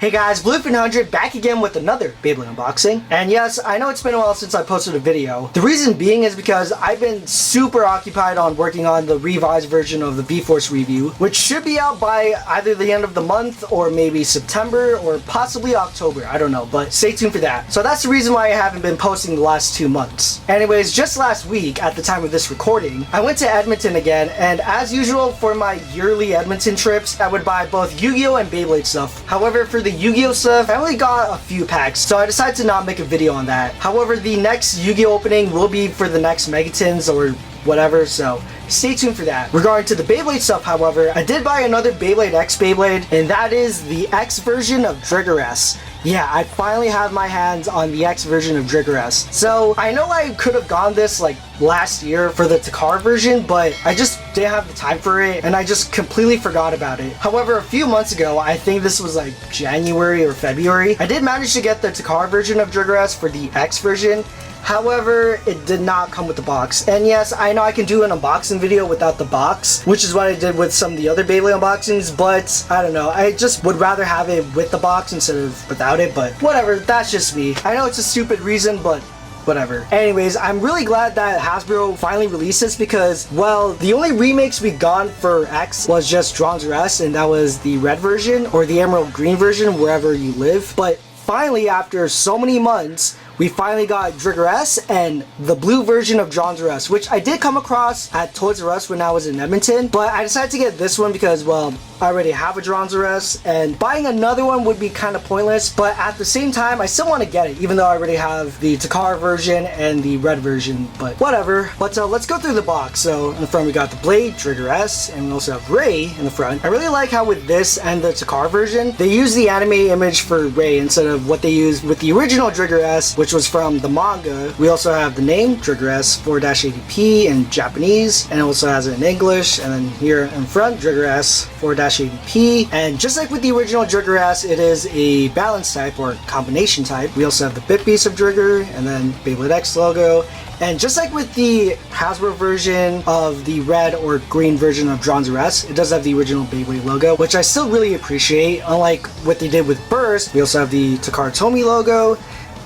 Hey guys, Bluefin100 back again with another Beyblade unboxing. And yes, I know it's been a while since I posted a video. The reason being is because I've been super occupied on working on the revised version of the B-Force review, which should be out by either the end of the month or maybe September or possibly October. I don't know, but stay tuned for that. So that's the reason why I haven't been posting the last 2 months. Anyways, just last week at the time of this recording, I went to Edmonton again, and as usual for my yearly Edmonton trips, I would buy both Yu-Gi-Oh! And Beyblade stuff. However, for the Yu-Gi-Oh! Stuff, I only got a few packs, so I decided to not make a video on that. However, the next Yu-Gi-Oh! Opening will be for the next Megatons or whatever, so stay tuned for that. Regarding to the Beyblade stuff, however, I did buy another Beyblade X Beyblade, and that is the X version of Driger S. Yeah, I finally have my hands on the X version of Driger S. So, I know I could have gone this like last year for the Takar version, but I just didn't have the time for it, and I just completely forgot about it. However, a few months ago, I think this was like January or February, I did manage to get the Takar version of Driger S for the X version. However, it did not come with the box. And yes, I know I can do an unboxing video without the box, which is what I did with some of the other Beyblade unboxings, but I don't know, I just would rather have it with the box instead of without it, but whatever, that's just me. I know it's a stupid reason, but whatever. Anyways, I'm really glad that Hasbro finally released this because, well, the only remakes we got for X was just Driger S, and that was the red version or the emerald green version, wherever you live. But finally, after so many months, we finally got Driger S and the blue version of Driger S, which I did come across at Toys R Us when I was in Edmonton, but I decided to get this one because, well, I already have a Driger S, and buying another one would be kind of pointless, but at the same time, I still want to get it, even though I already have the Takar version and the red version, but whatever. But let's go through the box. So in the front we got the Blade, Driger S, and we also have Ray in the front. I really like how with this and the Takar version, they use the anime image for Ray instead of what they used with the original Driger S, which was from the manga. We also have the name Driger S 4-80p in Japanese, and it also has it in English. And then here in front, Driger S 4-80p, and just like with the original Driger S, it is a balance type or combination type. We also have the bit piece of Driger, and then Beyblade X logo. And just like with the Hasbro version of the red or green version of Driger S, it does have the original Beyblade logo, which I still really appreciate. Unlike what they did with Burst, we also have the Takara Tomy logo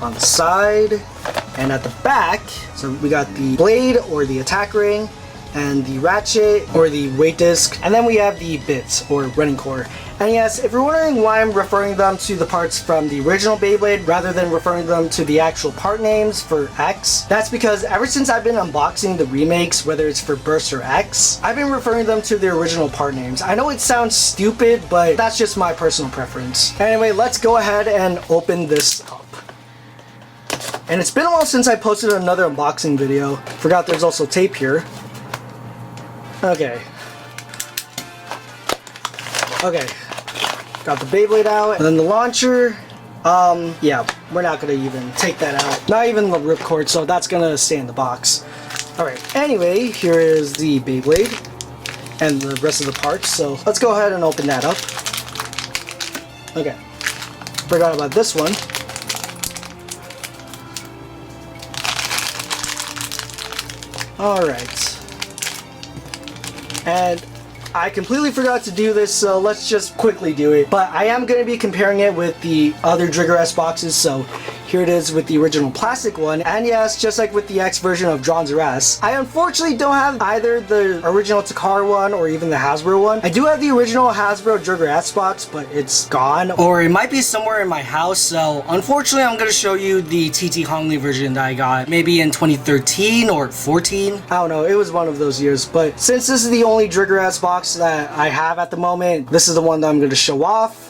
on the side and at the back. So we got the blade or the attack ring, and the ratchet or the weight disc, and then we have the bits or running core. And yes, if you're wondering why I'm referring them to the parts from the original Beyblade rather than referring them to the actual part names for X, that's because ever since I've been unboxing the remakes, whether it's for Burst or X, I've been referring them to the original part names. I know it sounds stupid, but that's just my personal preference. Anyway, let's go ahead and open this up. And it's been a while since I posted another unboxing video. Forgot there's also tape here. Okay. Got the Beyblade out, and then the launcher. Yeah, we're not gonna even take that out. Not even the ripcord, so that's gonna stay in the box. Alright, anyway, here is the Beyblade and the rest of the parts, so let's go ahead and open that up. Okay. Forgot about this one. Alright. And I completely forgot to do this, so let's just quickly do it. But I am going to be comparing it with the other Driger S boxes, so here it is with the original plastic one. And yes, just like with the X version of Driger S, I unfortunately don't have either the original Takar one or even the Hasbro one. I do have the original Hasbro Driger S box, but it's gone, or it might be somewhere in my house, so unfortunately I'm going to show you the TT Hongley version that I got maybe in 2013 or 14. I don't know, it was one of those years, but since this is the only Driger S box that I have at the moment, this is the one that I'm going to show off.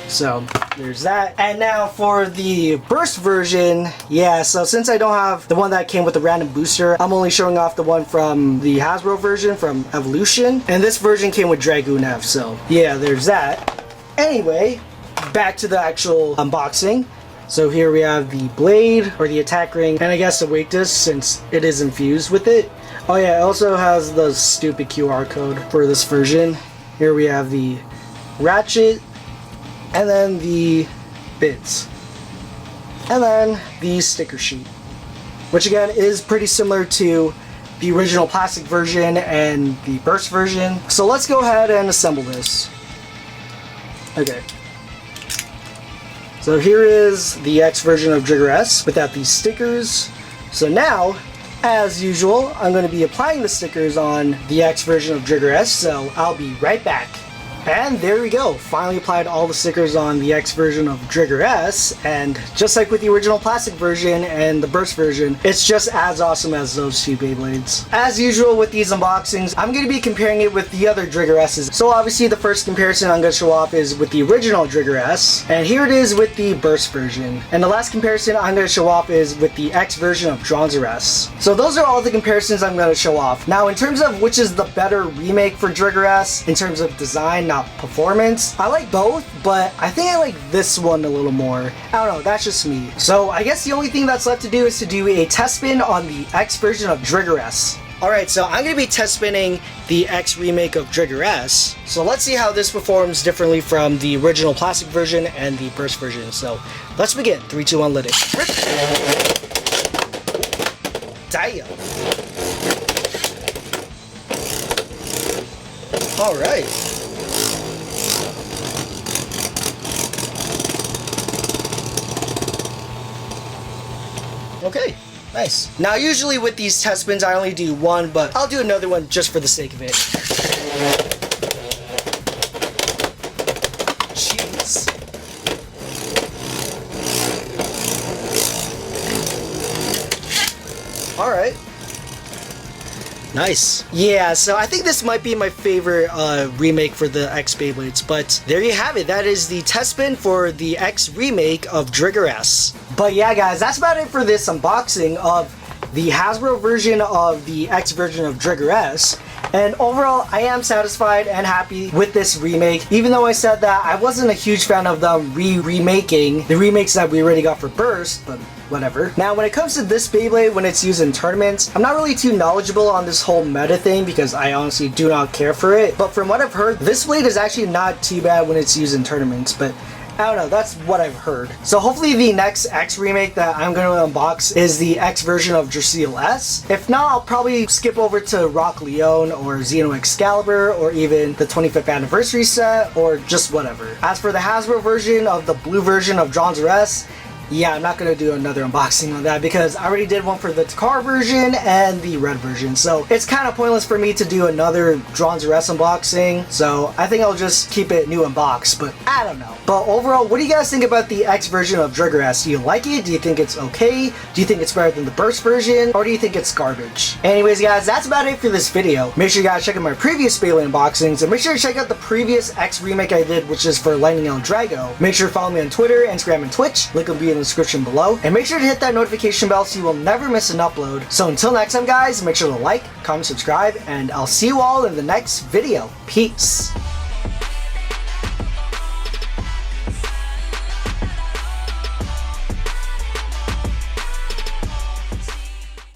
So there's that. And now for the Burst version, yeah, so since I don't have the one that came with the random booster, I'm only showing off the one from the Hasbro version from Evolution, and this version came with Dragoon F, so yeah, there's that. Anyway, back to the actual unboxing. So here we have the blade or the attack ring, and I guess the weight disc since it is infused with it. Oh yeah, it also has the stupid QR code for this version. Here we have the ratchet, and then the bits, and then the sticker sheet, which again is pretty similar to the original plastic version and the Burst version. So let's go ahead and assemble this. Okay. So here is the X version of Driger S without these stickers. So now, as usual, I'm going to be applying the stickers on the X version of Driger S, so I'll be right back. And there we go, finally applied all the stickers on the X version of Driger S, and just like with the original plastic version and the burst version, it's just as awesome as those two Beyblades. As usual with these unboxings, I'm going to be comparing it with the other Driger S's. So obviously the first comparison I'm going to show off is with the original Driger S, and here it is with the burst version. And the last comparison I'm going to show off is with the X version of Driger S. So those are all the comparisons I'm going to show off. Now in terms of which is the better remake for Driger S, in terms of design, not performance, I like both, but I think I like this one a little more. I don't know, that's just me. So I guess the only thing that's left to do is to do a test spin on the X version of Driger S. Alright, so I'm going to be test spinning the X remake of Driger S. So let's see how this performs differently from the original plastic version and the burst version. So let's begin. 3, 2, 1, let it rip. Damn. Alright. Okay, nice. Now usually with these test spins I only do one, but I'll do another one just for the sake of it. Jeez. Alright. Nice. Yeah, so I think this might be my favorite remake for the X Beyblades, but there you have it. That is the test spin for the X remake of Driger S. But yeah guys, that's about it for this unboxing of the Hasbro version of the X version of Driger S. And overall, I am satisfied and happy with this remake, even though I said that I wasn't a huge fan of them remaking the remakes that we already got for Burst, but whatever. Now, when it comes to this Beyblade, when it's used in tournaments, I'm not really too knowledgeable on this whole meta thing because I honestly do not care for it. But from what I've heard, this blade is actually not too bad when it's used in tournaments, but I don't know, that's what I've heard. So hopefully the next X remake that I'm going to unbox is the X version of Driger S. If not, I'll probably skip over to Rock Leone or Xeno Excalibur or even the 25th anniversary set or just whatever. As for the Hasbro version of the blue version of Driger S, yeah, I'm not going to do another unboxing on that because I already did one for the car version and the red version. So it's kind of pointless for me to do another Driger S unboxing. So I think I'll just keep it new unboxed, but I don't know. But overall, what do you guys think about the X version of Driger S? Do you like it? Do you think it's okay? Do you think it's better than the burst version? Or do you think it's garbage? Anyways guys, that's about it for this video. Make sure you guys check out my previous Beyblade unboxings and make sure to check out the previous X remake I did, which is for Lightning and Drago. Make sure to follow me on Twitter, Instagram, and Twitch. Link will be in the description below, and make sure to hit that notification bell so you will never miss an upload. So until next time guys, make sure to like, comment, subscribe, and I'll see you all in the next video. Peace.